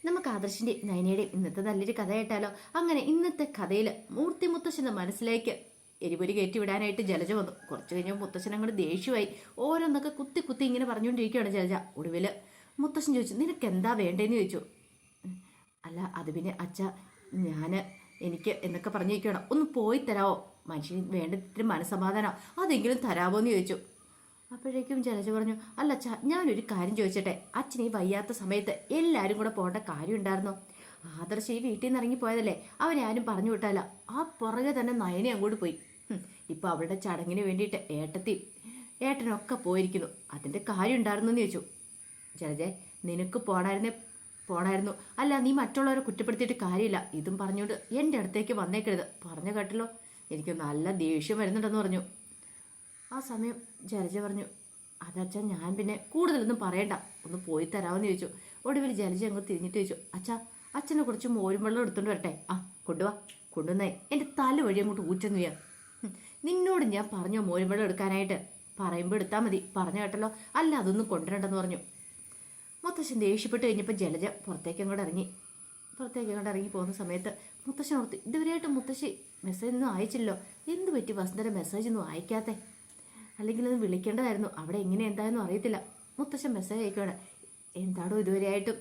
നമുക്ക് ആദർശിന്റെയും നയനയുടെയും ഇന്നത്തെ നല്ലൊരു കഥ കേട്ടാലോ? അങ്ങനെ ഇന്നത്തെ കഥയിൽ മൂർത്തി മുത്തശ്ശന്റെ മനസ്സിലേക്ക് എരിപൊരി കയറ്റി വിടാനായിട്ട് ജലജ വന്നു. കുറച്ചു കഴിഞ്ഞപ്പോൾ മുത്തശ്ശൻ അങ്ങോട്ട് ദേഷ്യമായി ഓരോന്നൊക്കെ കുത്തി കുത്തി ഇങ്ങനെ പറഞ്ഞുകൊണ്ടിരിക്കുകയാണ് ജലജ. ഒടുവിൽ മുത്തശ്ശൻ ചോദിച്ചു, നിനക്ക് എന്താ വേണ്ടേന്ന് ചോദിച്ചു. അല്ല അത് പിന്നെ അച്ഛ, ഞാൻ എനിക്ക് എന്നൊക്കെ പറഞ്ഞിരിക്കണം, ഒന്ന് പോയി തരാമോ? മനുഷ്യന് വേണ്ട ഇത്തിരി മനസ്സമാധാനം അതെങ്കിലും തരാമോ എന്ന് ചോദിച്ചു. അപ്പോഴേക്കും ജലജ പറഞ്ഞു, അല്ല അച്ഛാ, ഞാനൊരു കാര്യം ചോദിച്ചട്ടെ, അച്ഛൻ ഈ വയ്യാത്ത സമയത്ത് എല്ലാവരും കൂടെ പോകേണ്ട കാര്യം ഉണ്ടായിരുന്നോ? ആദർശ ഈ വീട്ടിൽ നിന്ന് ഇറങ്ങിപ്പോയതല്ലേ, അവനെ ആരും പറഞ്ഞു വിട്ടാല. ആ പുറകെ തന്നെ നയനെ അങ്ങോട്ട് പോയി. ഇപ്പൊ അവളുടെ ചടങ്ങിന് വേണ്ടിയിട്ട് ഏട്ടനൊക്കെ പോയിരിക്കുന്നു. അതിന്റെ കാര്യം ഉണ്ടായിരുന്നു എന്ന് ചോദിച്ചു. ജലജെ, നിനക്ക് പോണായിരുന്നു. അല്ല, നീ മറ്റുള്ളവരെ കുറ്റപ്പെടുത്തിയിട്ട് കാര്യമില്ല. ഇതും പറഞ്ഞുകൊണ്ട് എൻ്റെ അടുത്തേക്ക് വന്നേക്കരുത്. പറഞ്ഞു കേട്ടല്ലോ, എനിക്ക് നല്ല ദേഷ്യം വരുന്നുണ്ടെന്ന് പറഞ്ഞു. ആ സമയം ജലജ പറഞ്ഞു, അതച്ഛാ, ഞാൻ പിന്നെ കൂടുതലൊന്നും പറയണ്ട, ഒന്ന് പോയി തരാമെന്ന് ചോദിച്ചു. ഒടുവിൽ ജലജ അങ്ങ് തിരിഞ്ഞിട്ട് ചോദിച്ചു, അച്ഛാ, അച്ഛനെ കുറച്ച് മോരും വെള്ളം എടുത്തോണ്ട് വരട്ടെ? ആ കൊണ്ടുവാ. കൊണ്ടുവന്നേ എൻ്റെ തല വഴി അങ്ങോട്ട് ഊറ്റുന്നു ഞാൻ. നിന്നോട് ഞാൻ പറഞ്ഞോ മോരും വെള്ളം എടുക്കാനായിട്ട്? പറയുമ്പോൾ എടുത്താൽ മതി. പറഞ്ഞു കേട്ടല്ലോ. അല്ല, അതൊന്നും കൊണ്ടുവരണ്ടെന്ന് പറഞ്ഞു. മുത്തശ്ശൻ ദേഷ്യപ്പെട്ട് കഴിഞ്ഞപ്പോൾ ജലജ പുറത്തേക്ക് അങ്ങോട്ട് ഇറങ്ങി പോകുന്ന സമയത്ത് മുത്തശ്ശൻ ഓർത്ത്, ഇതുവരെയായിട്ട് മുത്തശ്ശി മെസ്സേജ് ഒന്നും അയച്ചില്ലോ. എന്ത് പറ്റി വസന്തയുടെ മെസ്സേജ് ഒന്നും അയക്കാത്തേ? അല്ലെങ്കിൽ അത് വിളിക്കേണ്ടതായിരുന്നു. അവിടെ എങ്ങനെ എന്തായെന്നും അറിയത്തില്ല. മുത്തശ്ശൻ മെസ്സേജ് അയക്കുകയാണ്, എന്താണോ ഇതുവരെയായിട്ടും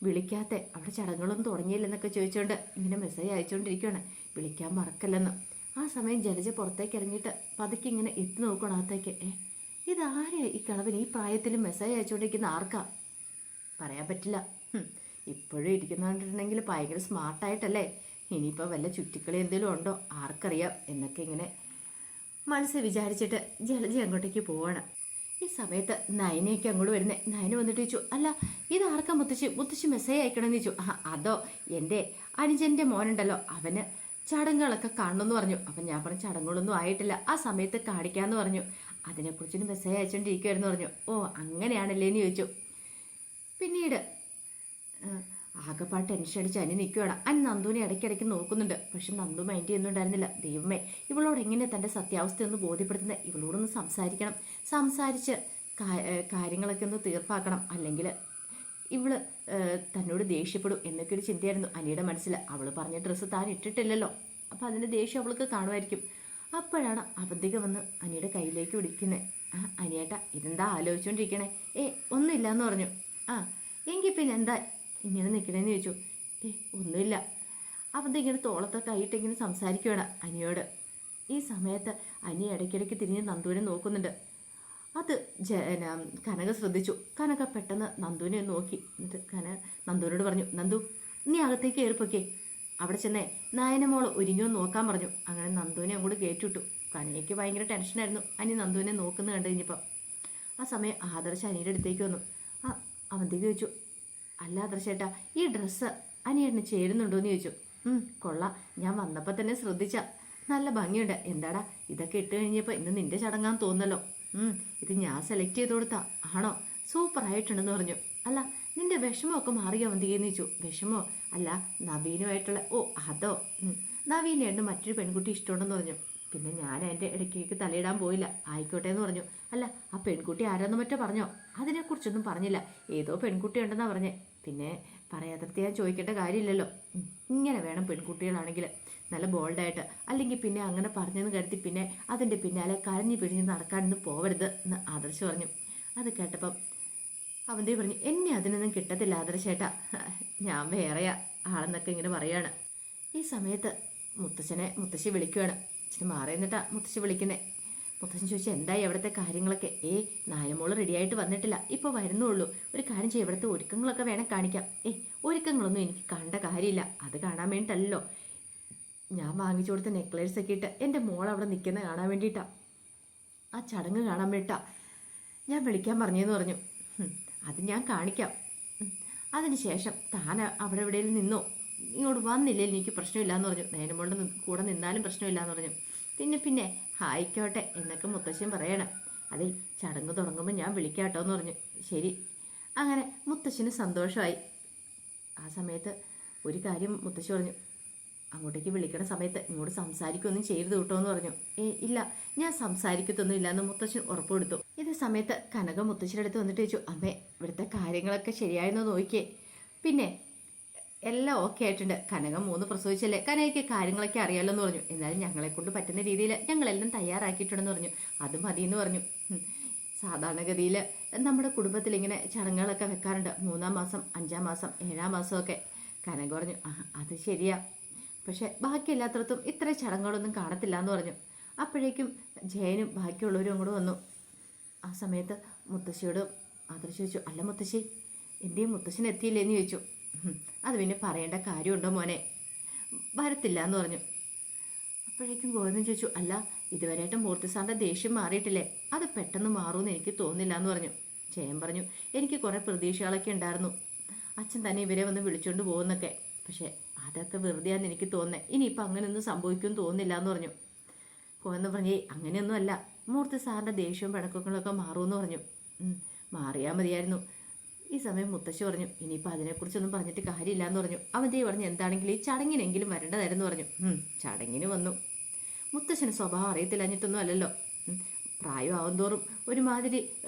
വിളിക്കാത്തേ? അവിടെ ചടങ്ങുകളൊന്നും തുടങ്ങിയില്ലെന്നൊക്കെ ചോദിച്ചുകൊണ്ട് ഇങ്ങനെ മെസ്സേജ് അയച്ചുകൊണ്ടിരിക്കുകയാണ്, വിളിക്കാൻ മറക്കല്ലെന്ന്. ആ സമയം ജലജ പുറത്തേക്ക് ഇറങ്ങിയിട്ട് പതുക്കെ ഇങ്ങനെ എത്തി നോക്കണം അകത്തേക്ക്. ഇതാരെയാ ഈ കളവൻ ഈ പ്രായത്തിലും മെസ്സേജ് അയച്ചുകൊണ്ടിരിക്കുന്ന? ആർക്കാ പറയാൻ പറ്റില്ല. ഇപ്പോഴും ഇരിക്കുന്നുണ്ടെങ്കിൽ ഭയങ്കര സ്മാർട്ടായിട്ടല്ലേ. ഇനിയിപ്പോൾ വല്ല ചുറ്റിക്കളി എന്തെങ്കിലും ഉണ്ടോ ആർക്കറിയാം എന്നൊക്കെ ഇങ്ങനെ മനസ്സ് വിചാരിച്ചിട്ട് ജലജ അങ്ങോട്ടേക്ക് പോവാണ്. ഈ സമയത്ത് നയനയൊക്കെ അങ്ങോട്ട് വരുന്നേ. നയന വന്നിട്ട് ചോദിച്ചു, അല്ല ഇതാർക്കാ മുത്തശ്ശി മെസ്സേജ് അയക്കണമെന്ന് ചോദിച്ചു. അതോ എൻ്റെ അനുജൻ്റെ മോനുണ്ടല്ലോ, അവന് ചടങ്ങുകളൊക്കെ കാണണമെന്ന് പറഞ്ഞു. അപ്പം ഞാൻ പറഞ്ഞ ചടങ്ങുകളൊന്നും ആയിട്ടില്ല, ആ സമയത്ത് കാണിക്കാമെന്ന് പറഞ്ഞു. അതിനെക്കുറിച്ചൊരു മെസ്സേജ് അയച്ചുകൊണ്ടിരിക്കുമായിരുന്നു പറഞ്ഞു. ഓ അങ്ങനെയാണല്ലേ എന്ന് ചോദിച്ചു. പിന്നീട് ആകെപ്പാട് ടെൻഷൻ അടിച്ച് അനി നിൽക്കുകയാണ്. അനി നന്ദുവിനെ ഇടയ്ക്കിടയ്ക്ക് നോക്കുന്നുണ്ട്. പക്ഷെ നന്ദു മൈൻഡ് ചെയ്യുന്നുണ്ടായിരുന്നില്ല. ദൈവമേ, ഇവളോട് എങ്ങനെ തൻ്റെ സത്യാവസ്ഥയൊന്ന് ബോധ്യപ്പെടുത്തുന്നത്? ഇവളോടൊന്ന് സംസാരിച്ച് കാര്യങ്ങളൊക്കെ ഒന്ന് തീർപ്പാക്കണം, അല്ലെങ്കിൽ ഇവള് തന്നോട് ദേഷ്യപ്പെടും എന്നൊക്കെ ഒരു ചിന്തയായിരുന്നു അനിയുടെ മനസ്സിൽ. അവൾ പറഞ്ഞ ഡ്രസ്സ് താൻ ഇട്ടിട്ടില്ലല്ലോ, അപ്പം അതിൻ്റെ ദേഷ്യം അവൾക്ക് കാണുമായിരിക്കും. അപ്പോഴാണ് അവന്തിക വന്ന് അനിയുടെ കയ്യിലേക്ക് വിളിക്കുന്നത്. അനിയേട്ടാ, ഇതെന്താ ആലോചിച്ചുകൊണ്ടിരിക്കണേ? ഒന്നുമില്ല എന്ന് പറഞ്ഞു. എങ്കിൽ പിന്നെ എന്താ ഇങ്ങനെ നിൽക്കണേന്ന് ചോദിച്ചു. ഒന്നുമില്ല. അവന്തി ഇങ്ങനെ തോളത്തെ കൈയിട്ട് ഇങ്ങനെ സംസാരിക്കുകയാണ് അനിയോട്. ഈ സമയത്ത് അനി ഇടയ്ക്കിടയ്ക്ക് തിരിഞ്ഞ് നന്ദുവിനെ നോക്കുന്നുണ്ട്. അത് കനക ശ്രദ്ധിച്ചു. കനക പെട്ടെന്ന് നന്ദുവിനെ നോക്കി. എന്നിട്ട് നന്ദുവിനോട് പറഞ്ഞു, നന്ദു നീ അകത്തേക്ക് കയറിപ്പോക്കേ, അവിടെ ചെന്നേ നയനമോൾ ഒരുങ്ങിയോ നോക്കാൻ പറഞ്ഞു. അങ്ങനെ നന്ദുവിനെ അങ്ങോട്ട് കയറ്റിവിട്ടു. കനകയ്ക്ക് ഭയങ്കര ടെൻഷനായിരുന്നു അനി നന്ദുവിനെ നോക്കുന്നത് കണ്ടു കഴിഞ്ഞപ്പോൾ. ആ സമയം ആദർശ അനിയുടെ അടുത്തേക്ക് വന്നു. അവന്തിക്ക് ചോദിച്ചു, അല്ല ആദർശേട്ടാ, ഈ ഡ്രസ്സ് അനിയേട്ടന് ചേരുന്നുണ്ടോ എന്ന് ചോദിച്ചു. കൊള്ളാം, ഞാൻ വന്നപ്പോൾ തന്നെ ശ്രദ്ധിച്ച, നല്ല ഭംഗിയുണ്ട്. എന്താടാ ഇതൊക്കെ ഇട്ട് കഴിഞ്ഞപ്പോൾ ഇന്ന് നിന്റെ ചടങ്ങാന്ന് തോന്നല്ലോ. ഇത് ഞാൻ സെലക്ട് ചെയ്ത് കൊടുത്താ ആണോ? സൂപ്പറായിട്ടുണ്ടെന്ന് പറഞ്ഞു. അല്ല നിന്റെ വിഷമമൊക്കെ മാറിയ അവന്തികയെന്ന് ചോദിച്ചു. വിഷമോ? അല്ല നവീനുമായിട്ടുള്ള. ഓ അതോ, നവീനായിരുന്നു മറ്റൊരു പെൺകുട്ടി ഇഷ്ടമുണ്ടെന്ന് പറഞ്ഞു. പിന്നെ ഞാൻ എൻ്റെ ഇടയ്ക്കേക്ക് തലയിടാൻ പോയില്ല. ആയിക്കോട്ടെ എന്ന് പറഞ്ഞു. അല്ല ആ പെൺകുട്ടി ആരാന്ന് മറ്റോ പറഞ്ഞോ? അതിനെക്കുറിച്ചൊന്നും പറഞ്ഞില്ല. ഏതോ പെൺകുട്ടി ഉണ്ടെന്നാണ് പറഞ്ഞേ. പിന്നെ പറയാതിർത്തി ഞാൻ ചോദിക്കേണ്ട കാര്യമില്ലല്ലോ. ഇങ്ങനെ വേണം പെൺകുട്ടികളാണെങ്കിൽ, നല്ല ബോൾഡായിട്ട്. അല്ലെങ്കിൽ പിന്നെ അങ്ങനെ പറഞ്ഞെന്ന് കരുതി പിന്നെ അതിൻ്റെ പിന്നാലെ കരഞ്ഞു പിരിഞ്ഞ് നടക്കാനൊന്നും പോവരുത് എന്ന് ആദർശ് പറഞ്ഞു. അത് കേട്ടപ്പം അവന്തി പറഞ്ഞു, എന്നെ അതിനൊന്നും കിട്ടത്തില്ല ആദർശേട്ടാ, ഞാൻ വേറെയാ ആളെന്നൊക്കെ ഇങ്ങനെ പറയാണ്. ഈ സമയത്ത് മുത്തശ്ശി വിളിക്കുകയാണ്. ഇച്ചിരി മാറി നിന്നിട്ടാ മുത്തശ്ശി വിളിക്കുന്നേ. മുത്തശ്ശൻ ചോദിച്ചാൽ എന്തായി അവിടുത്തെ കാര്യങ്ങളൊക്കെ? നായനമോള് റെഡിയായിട്ട് വന്നിട്ടില്ല, ഇപ്പോൾ വരുന്നുള്ളൂ. ഒരു കാര്യം ചെയ്യും, ഇവിടുത്തെ ഒരുക്കങ്ങളൊക്കെ വേണം കാണിക്കാം. ഒരുക്കങ്ങളൊന്നും എനിക്ക് കണ്ട കാര്യമില്ല. അത് കാണാൻ വേണ്ടിയിട്ടല്ലോ ഞാൻ വാങ്ങിച്ചു കൊടുത്ത നെക്ലേസ് ഒക്കെ ഇട്ട് എൻ്റെ മോൾ അവിടെ നിൽക്കുന്നത് കാണാൻ വേണ്ടിയിട്ടാ, ആ ചടങ്ങ് കാണാൻ വേണ്ടിയിട്ടാ ഞാൻ വിളിക്കാൻ പറഞ്ഞെന്ന് പറഞ്ഞു. അത് ഞാൻ കാണിക്കാം. അതിനുശേഷം താൻ അവിടെ എവിടെയെങ്കിലും നിന്നോ, ഇങ്ങോട്ട് വന്നില്ലേ എനിക്ക് പ്രശ്നമില്ലാന്ന് പറഞ്ഞു. നയനമോളുടെ കൂടെ നിന്നാലും പ്രശ്നമില്ലാന്ന് പറഞ്ഞു. പിന്നെ ആയിക്കോട്ടെ എന്നൊക്കെ മുത്തശ്ശൻ പറയണം. അതെ, ചടങ്ങ് തുടങ്ങുമ്പോൾ ഞാൻ വിളിക്കാട്ടോ എന്ന് പറഞ്ഞു. ശരി. അങ്ങനെ മുത്തശ്ശന് സന്തോഷമായി. ആ സമയത്ത് ഒരു കാര്യം മുത്തശ്ശി പറഞ്ഞു, അങ്ങോട്ടേക്ക് വിളിക്കണ സമയത്ത് ഇങ്ങോട്ട് സംസാരിക്കുകയൊന്നും ചെയ്യരുത് കേട്ടോ എന്ന് പറഞ്ഞു. ഇല്ല, ഞാൻ സംസാരിക്കത്തൊന്നും ഇല്ല എന്ന് മുത്തശ്ശൻ ഉറപ്പ് കൊടുത്തു. ഇതേ സമയത്ത് കനക മുത്തശ്ശിയുടെ അടുത്ത് വന്നിട്ട് ചോദിച്ചു, അമ്മേ ഇവിടുത്തെ കാര്യങ്ങളൊക്കെ ശരിയായെന്ന് നോക്കിയേ, പിന്നെ എല്ലാം ഓക്കെ ആയിട്ടുണ്ട്. കനകം 3 പ്രസവിച്ചല്ലേ, കനകയ്ക്ക് കാര്യങ്ങളൊക്കെ അറിയാലോ എന്ന് പറഞ്ഞു. എന്നാലും ഞങ്ങളെ കൊണ്ട് പറ്റുന്ന രീതിയിൽ ഞങ്ങളെല്ലാം തയ്യാറാക്കിയിട്ടുണ്ടെന്ന് പറഞ്ഞു. അത് മതി എന്ന് പറഞ്ഞു. സാധാരണഗതിയിൽ നമ്മുടെ കുടുംബത്തിൽ ഇങ്ങനെ ചടങ്ങുകളൊക്കെ വെക്കാറുണ്ട്. 3-ാം മാസം, 5-ാം മാസം, 7-ാം മാസമൊക്കെ. കനക പറഞ്ഞു, അത് ശരിയാ, പക്ഷെ ബാക്കി എല്ലാത്തടത്തും ഇത്ര ചടങ്ങുകളൊന്നും കാണത്തില്ല എന്ന് പറഞ്ഞു. അപ്പോഴേക്കും ജയനും ബാക്കിയുള്ളവരും അങ്ങോട്ട് വന്നു. ആ സമയത്ത് മുത്തശ്ശിയോട് ആദർശ് ചോദിച്ചു, അല്ല മുത്തശ്ശി, എന്റെയും മുത്തശ്ശൻ എത്തിയില്ലേന്ന് ചോദിച്ചു. അത് പിന്നെ പറയേണ്ട കാര്യമുണ്ടോ മോനെ, വരത്തില്ല എന്ന് പറഞ്ഞു. അപ്പോഴേക്കും ഗോവിന്ദൻ ചോദിച്ചു, അല്ല ഇതുവരെയായിട്ടും മൂർത്തി സാറിൻ്റെ ദേഷ്യം മാറിയിട്ടില്ലേ, അത് പെട്ടെന്ന് മാറുമെന്ന് എനിക്ക് തോന്നുന്നില്ല എന്ന് പറഞ്ഞു. ജയൻ പറഞ്ഞു, എനിക്ക് കുറേ പ്രതീക്ഷകളൊക്കെ ഉണ്ടായിരുന്നു, അച്ഛൻ തന്നെ ഇവരെ വന്ന് വിളിച്ചുകൊണ്ട് പോകുന്നൊക്കെ, പക്ഷേ അതൊക്കെ വെറുതെയാണെന്ന് എനിക്ക് തോന്നുന്നത്, ഇനിയിപ്പോൾ അങ്ങനെയൊന്നും സംഭവിക്കുമെന്ന് തോന്നുന്നില്ല എന്ന് പറഞ്ഞു. ഗോവിന്ദൻ പറഞ്ഞു, അങ്ങനെയൊന്നും അല്ല, മൂർത്തി സാറിൻ്റെ ദേഷ്യവും പിണക്കങ്ങളൊക്കെ മാറുമെന്ന് പറഞ്ഞു. മാറിയാൽ മതിയായിരുന്നു. ഈ സമയം മുത്തശ്ശി പറഞ്ഞു, ഇനിയിപ്പോൾ അതിനെക്കുറിച്ചൊന്നും പറഞ്ഞിട്ട് കാര്യമില്ല എന്ന് പറഞ്ഞു. അവൻ്റെ പറഞ്ഞു, എന്താണെങ്കിലും ഈ ചടങ്ങിനെങ്കിലും വരേണ്ടതായിരുന്നു പറഞ്ഞു. ചടങ്ങിന് വന്നു. മുത്തശ്ശന് സ്വഭാവം അറിയത്തില്ലഞ്ഞിട്ടൊന്നും അല്ലല്ലോ, പ്രായമാവും തോറും ഒരുമാതിരി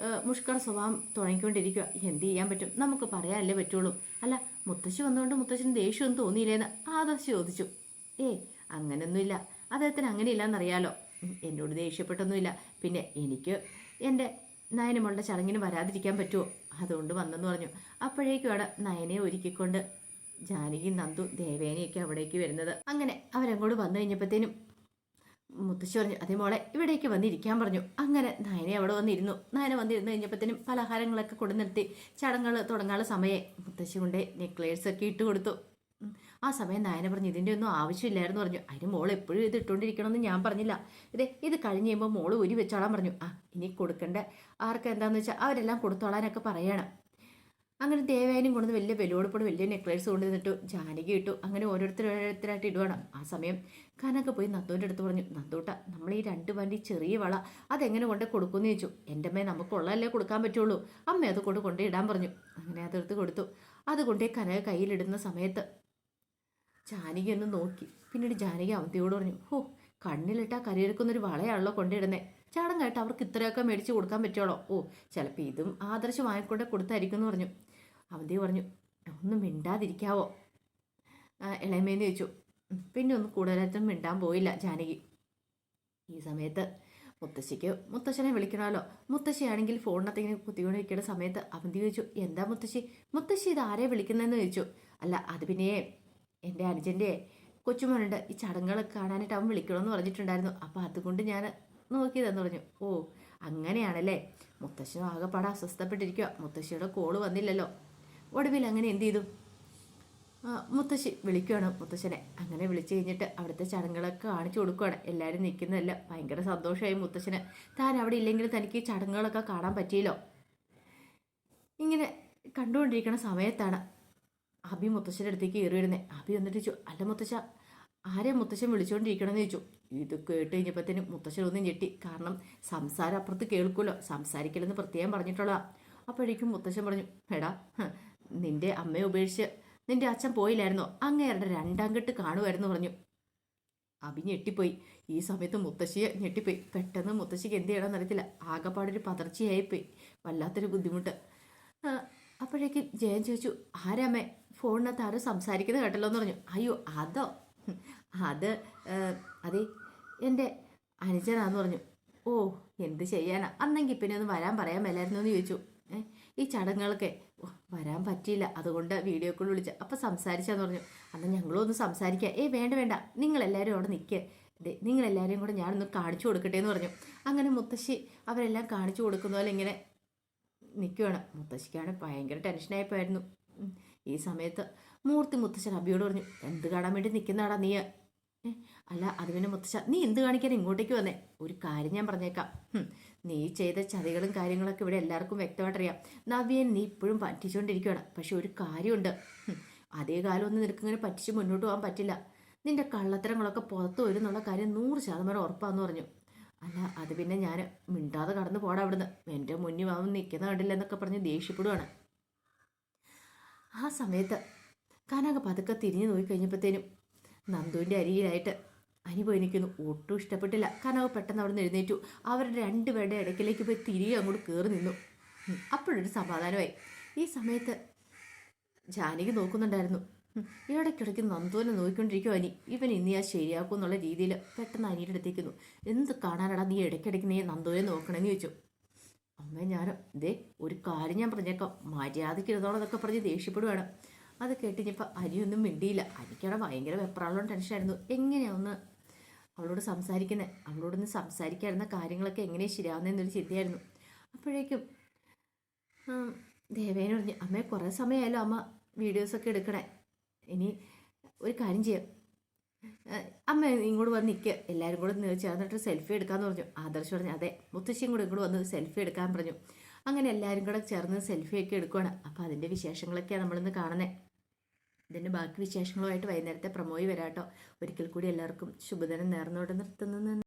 മുഷ്കട സ്വഭാവം തുടങ്ങിക്കൊണ്ടിരിക്കുക. എന്ത് ചെയ്യാൻ പറ്റും, നമുക്ക് പറയാനല്ലേ പറ്റുള്ളൂ. അല്ല മുത്തശ്ശി വന്നുകൊണ്ട് മുത്തശ്ശന് ദേഷ്യമൊന്നും തോന്നിയില്ലേന്ന് ആദർശ് ചോദിച്ചു. അങ്ങനെയൊന്നുമില്ല, അദ്ദേഹത്തിന് അങ്ങനെയില്ലാന്നറിയാലോ, എന്നോട് ദേഷ്യപ്പെട്ടൊന്നുമില്ല. പിന്നെ എനിക്ക് എൻ്റെ നയനമോളുടെ ചടങ്ങിന് വരാതിരിക്കാൻ പറ്റുമോ, അതുകൊണ്ട് വന്നെന്ന് പറഞ്ഞു. അപ്പോഴേക്കുമാണ് നയനെ ഒരുക്കിക്കൊണ്ട് ജാനകി, നന്ദു, ദേവേനയൊക്കെ അവിടേക്ക് വരുന്നത്. അങ്ങനെ അവരങ്ങോട്ട് വന്നു കഴിഞ്ഞപ്പോഴത്തേനും മുത്തശ്ശി പറഞ്ഞു, അതേ മോളെ ഇവിടേക്ക് വന്നിരിക്കാൻ പറഞ്ഞു. അങ്ങനെ നയനെ അവിടെ വന്നിരുന്നു. നയന വന്നിരുന്ന് കഴിഞ്ഞപ്പോഴത്തേനും പലഹാരങ്ങളൊക്കെ കൊണ്ടു നിർത്തി ചടങ്ങുകൾ തുടങ്ങാനുള്ള സമയം മുത്തശ്ശി കൊണ്ട് നെക്ലേഴ്സൊക്കെ ഇട്ട് കൊടുത്തു. ആ സമയം നയന പറഞ്ഞു, ഇതിൻ്റെ ഒന്നും ആവശ്യമില്ലായിരുന്നു പറഞ്ഞു. അതിന് മോൾ എപ്പോഴും ഇത് ഇട്ടുകൊണ്ടിരിക്കണമെന്ന് ഞാൻ പറഞ്ഞില്ല, ഇത് കഴിഞ്ഞ് കഴിയുമ്പോൾ മോള് ഉരി വെച്ചോളാൻ പറഞ്ഞു. ഇനി കൊടുക്കേണ്ട ആർക്ക് എന്താണെന്ന് വെച്ചാൽ അവരെല്ലാം കൊടുത്തോളാനൊക്കെ പറയണം. അങ്ങനെ ദേവായനും കൊണ്ടുവന്ന് വലിയ വെലോടുപ്പോട് വലിയ നെക്ലേസ് കൊണ്ടുവന്നിട്ടു, ജാനകി ഇട്ടു. അങ്ങനെ ഓരോരുത്തരായിട്ട് ഇടുവാണ്. ആ സമയം കനക പോയി നന്ദൂൻ്റെ അടുത്ത് പറഞ്ഞു, നന്ദൂട്ട നമ്മൾ ഈ 2 വണ്ടി ചെറിയ വള അതെങ്ങനെ കൊണ്ട് കൊടുക്കുമെന്ന് ചോദിച്ചു. എൻ്റെ അമ്മയെ നമുക്കുള്ളതല്ലേ കൊടുക്കാൻ പറ്റുള്ളൂ, അമ്മ അത് കൊണ്ട് ഇടാൻ പറഞ്ഞു. അങ്ങനെ അതെടുത്ത് കൊടുത്തു. അതുകൊണ്ടേ കനക കയ്യിലിടുന്ന സമയത്ത് ജാനകി ഒന്ന് നോക്കി. പിന്നീട് ജാനകി അവന്തിയോട് പറഞ്ഞു, കണ്ണിലിട്ടാ കരിയെടുക്കുന്നൊരു വളയാണല്ലോ കൊണ്ടിടുന്നേ, ചടങ്ങായിട്ട് അവർക്ക് ഇത്രയൊക്കെ മേടിച്ച് കൊടുക്കാൻ പറ്റുള്ളോ, ചിലപ്പോൾ ഇതും ആദർശം വാങ്ങിക്കൊണ്ട് കൊടുത്തായിരിക്കും എന്ന് പറഞ്ഞു. അവന്തി പറഞ്ഞു, ഒന്നും മിണ്ടാതിരിക്കാവോ ഇളയമേന്ന് ചോദിച്ചു. പിന്നെ ഒന്നും കൂടുതലായിട്ടും മിണ്ടാൻ പോയില്ല ജാനകി. ഈ സമയത്ത് മുത്തശ്ശനെ വിളിക്കണമല്ലോ. മുത്തശ്ശിയാണെങ്കിൽ ഫോണിനകത്ത് ഇങ്ങനെ കുത്തിക്കൊണ്ട് വയ്ക്കുന്ന സമയത്ത് അവന്തി ചോദിച്ചു, എന്താ മുത്തശ്ശി ഇത് ആരെ വിളിക്കുന്നതെന്ന് ചോദിച്ചു. അല്ല അത് പിന്നെ എൻ്റെ അനുജൻ്റെ കൊച്ചുമോനുണ്ട്, ഈ ചടങ്ങുകളൊക്കെ കാണാനായിട്ട് അവൻ വിളിക്കണമെന്ന് പറഞ്ഞിട്ടുണ്ടായിരുന്നു, അപ്പോൾ അതുകൊണ്ട് ഞാൻ നോക്കിയതെന്ന് പറഞ്ഞു. അങ്ങനെയാണല്ലേ. മുത്തശ്ശനും ആകെപ്പാടെ അസ്വസ്ഥപ്പെട്ടിരിക്കുക, മുത്തശ്ശിയുടെ കോള് വന്നില്ലല്ലോ. ഒടുവിൽ അങ്ങനെ എന്ത് ചെയ്തു, മുത്തശ്ശി വിളിക്കുകയാണ് മുത്തശ്ശനെ. അങ്ങനെ വിളിച്ചു കഴിഞ്ഞിട്ട് അവിടുത്തെ ചടങ്ങുകളൊക്കെ കാണിച്ചു കൊടുക്കുകയാണ്. എല്ലാവരും നിൽക്കുന്നതല്ല, ഭയങ്കര സന്തോഷമായി മുത്തശ്ശന്. താൻ അവിടെ ഇല്ലെങ്കിൽ തനിക്ക് ഈ ചടങ്ങുകളൊക്കെ കാണാൻ പറ്റിയല്ലോ. ഇങ്ങനെ കണ്ടുകൊണ്ടിരിക്കുന്ന സമയത്താണ് അബി മുത്തശ്ശൻ്റെ അടുത്തേക്ക് കയറി വരുന്നത്. അബി വന്നിട്ട് ചോദിച്ചു, അല്ല മുത്തശ്ശ, ആരെയും മുത്തശ്ശൻ വിളിച്ചുകൊണ്ടിരിക്കണമെന്ന് ചോദിച്ചു. ഇത് കേട്ട് കഴിഞ്ഞപ്പോഴത്തേനും മുത്തശ്ശനൊന്നും ഞെട്ടി. കാരണം സംസാരം അപ്പുറത്ത് കേൾക്കുമല്ലോ, സംസാരിക്കലെന്ന് പ്രത്യേകം പറഞ്ഞിട്ടുള്ള. അപ്പോഴേക്കും മുത്തശ്ശൻ പറഞ്ഞു, എടാ നിന്റെ അമ്മയെ ഉപേക്ഷിച്ച് നിന്റെ അച്ഛൻ പോയില്ലായിരുന്നോ, അങ്ങേരുടെ 2ാം കെട്ട് കാണുമായിരുന്നു പറഞ്ഞു. അബി ഞെട്ടിപ്പോയി. ഈ സമയത്ത് മുത്തശ്ശിയെ ഞെട്ടിപ്പോയി. പെട്ടെന്ന് മുത്തശ്ശിക്ക് എന്ത് ചെയ്യണമെന്ന് അറിയത്തില്ല, ആകെപ്പാടൊരു പതർച്ചയായിപ്പോയി, വല്ലാത്തൊരു ബുദ്ധിമുട്ട്. അപ്പോഴേക്കും ജയൻ ചോദിച്ചു, ആരാമ്മേ ഫോണിനകത്ത് ആരും സംസാരിക്കുന്നത് കേട്ടല്ലോ എന്ന് പറഞ്ഞു. അയ്യോ അതോ, അതെ എൻ്റെ അനുജനാന്ന് പറഞ്ഞു. എന്ത് ചെയ്യാനാ, അന്നെങ്കിൽ പിന്നെ ഒന്ന് വരാൻ പറയാൻ മേലായിരുന്നു എന്ന് ചോദിച്ചു. ഈ ചടങ്ങുകൾക്ക് വരാൻ പറ്റിയില്ല, അതുകൊണ്ട് വീഡിയോ കോൾ വിളിച്ച അപ്പോൾ സംസാരിച്ചാന്ന് പറഞ്ഞു. അന്ന് ഞങ്ങളും ഒന്ന് സംസാരിക്കാം. വേണ്ട നിങ്ങളെല്ലാവരും അവിടെ നിൽക്കുക, നിങ്ങളെല്ലാവരെയും കൂടെ ഞാനൊന്ന് കാണിച്ചു കൊടുക്കട്ടെ എന്ന് പറഞ്ഞു. അങ്ങനെ മുത്തശ്ശി അവരെല്ലാം കാണിച്ചു കൊടുക്കുന്ന പോലെ ഇങ്ങനെ നിൽക്കുകയാണ്. മുത്തശ്ശിക്കാണ് ഭയങ്കര ടെൻഷനായിപ്പോയിരുന്നു. ഈ സമയത്ത് മൂർത്തി മുത്തശ്ശൻ അബിയോട് പറഞ്ഞു, എന്ത് കാണാൻ വേണ്ടി നിൽക്കുന്നതാടാ നീ? അല്ല അത് പിന്നെ മുത്തശ്ശ, നീ എന്ത് കാണിക്കാൻ ഇങ്ങോട്ടേക്ക് വന്നേ? ഒരു കാര്യം ഞാൻ പറഞ്ഞേക്കാം, നീ ചെയ്ത ചതികളും കാര്യങ്ങളൊക്കെ ഇവിടെ എല്ലാവർക്കും വ്യക്തമായിട്ടറിയാം. നവ്യൻ നീ ഇപ്പോഴും പറ്റിച്ചുകൊണ്ടിരിക്കുകയാണ്. പക്ഷെ ഒരു കാര്യമുണ്ട്, അതേ കാലമൊന്നും നിനക്കിങ്ങനെ പറ്റിച്ച് മുന്നോട്ട് പോകാൻ പറ്റില്ല. നിന്റെ കള്ളത്തരങ്ങളൊക്കെ പുറത്തു വരും എന്നുള്ള കാര്യം 100% ഉറപ്പാന്ന് പറഞ്ഞു. അല്ല അത് പിന്നെ ഞാൻ മിണ്ടാതെ കടന്നു പോടാ അവിടുന്ന്, എൻ്റെ മുന്നിൽ വാങ്ങും നിൽക്കുന്ന കണ്ടില്ല എന്നൊക്കെ പറഞ്ഞ് ദേഷ്യപ്പെടുവാണ്. ആ സമയത്ത് കനക പതുക്കെ തിരിഞ്ഞു നോക്കിക്കഴിഞ്ഞപ്പോഴത്തേനും നന്ദുവിൻ്റെ അരികിലായിട്ട് അനി പോയി നിൽക്കുന്നു. ഒട്ടും ഇഷ്ടപ്പെട്ടില്ല. കനക പെട്ടെന്ന് അവിടെ നിന്ന് എഴുന്നേറ്റു. അവരുടെ 2 പേരുടെ ഇടയ്ക്കിലേക്ക് പോയി തിരികെ അങ്ങോട്ട് കയറി നിന്നു. അപ്പോഴൊരു സമാധാനമായി. ഈ സമയത്ത് ജാനകി നോക്കുന്നുണ്ടായിരുന്നു. ഇടയ്ക്കിടയ്ക്ക് നന്ദുവിനെ നോക്കിക്കൊണ്ടിരിക്കും അനി. ഇവൻ ഇനി ആ ശരിയാക്കും എന്നുള്ള രീതിയിൽ പെട്ടെന്ന് അനിയുടെ അടുത്തേക്കുന്നു. എന്ത് കാണാനടാ നീ ഇടയ്ക്കിടയ്ക്ക് നീ നന്ദുവിനെ നോക്കണമെന്ന് ചോദിച്ചു. അമ്മേ ഞാൻ ദേ ഒരു കാര്യം ഞാൻ പറഞ്ഞേക്കാം, മര്യാദയ്ക്ക് ഇരുന്നോളെന്നൊക്കെ പറഞ്ഞ് ദേഷ്യപ്പെടുവാണ്. അത് കേട്ടിഞ്ഞപ്പോൾ അനിയൊന്നും മിണ്ടിയില്ല. അനിക്കവിടെ ഭയങ്കര വെപ്രാളവും ടെൻഷനായിരുന്നു. എങ്ങനെയാ ഒന്ന് അവളോട് സംസാരിക്കുന്നത്, അവളോടൊന്ന് സംസാരിക്കാതിരുന്ന കാര്യങ്ങളൊക്കെ എങ്ങനെയാണ് ശരിയാവുന്നതെന്നൊരു ചിന്തയായിരുന്നു. അപ്പോഴേക്കും ദേവേന പറഞ്ഞു, അമ്മയെ കുറേ സമയമായാലും അമ്മ വീഡിയോസൊക്കെ എടുക്കണേ, ഇനി ഒരു കാര്യം ചെയ്യാം, അമ്മ ഇങ്ങോട്ട് വന്ന് നിൽക്കുക, എല്ലാവരും കൂടെ ചേർന്നിട്ട് സെൽഫി എടുക്കാമെന്ന് പറഞ്ഞു. ആദർശ് പറഞ്ഞു അതെ, മുത്തശ്ശിയും കൂടെ ഇങ്ങോട്ട് വന്ന് സെൽഫി എടുക്കാൻ പറഞ്ഞു. അങ്ങനെ എല്ലാവരും കൂടെ ചേർന്ന് സെൽഫിയൊക്കെ എടുക്കുകയാണ്. അപ്പോൾ അതിൻ്റെ വിശേഷങ്ങളൊക്കെയാണ് നമ്മളിന്ന് കാണുന്നത്. ഇതിൻ്റെ ബാക്കി വിശേഷങ്ങളുമായിട്ട് വൈകുന്നേരത്തെ പ്രമോയി വരാട്ടോ. ഒരിക്കൽ കൂടി എല്ലാവർക്കും ശുഭദിനം നേർന്നോടെ നിർത്തുന്നു.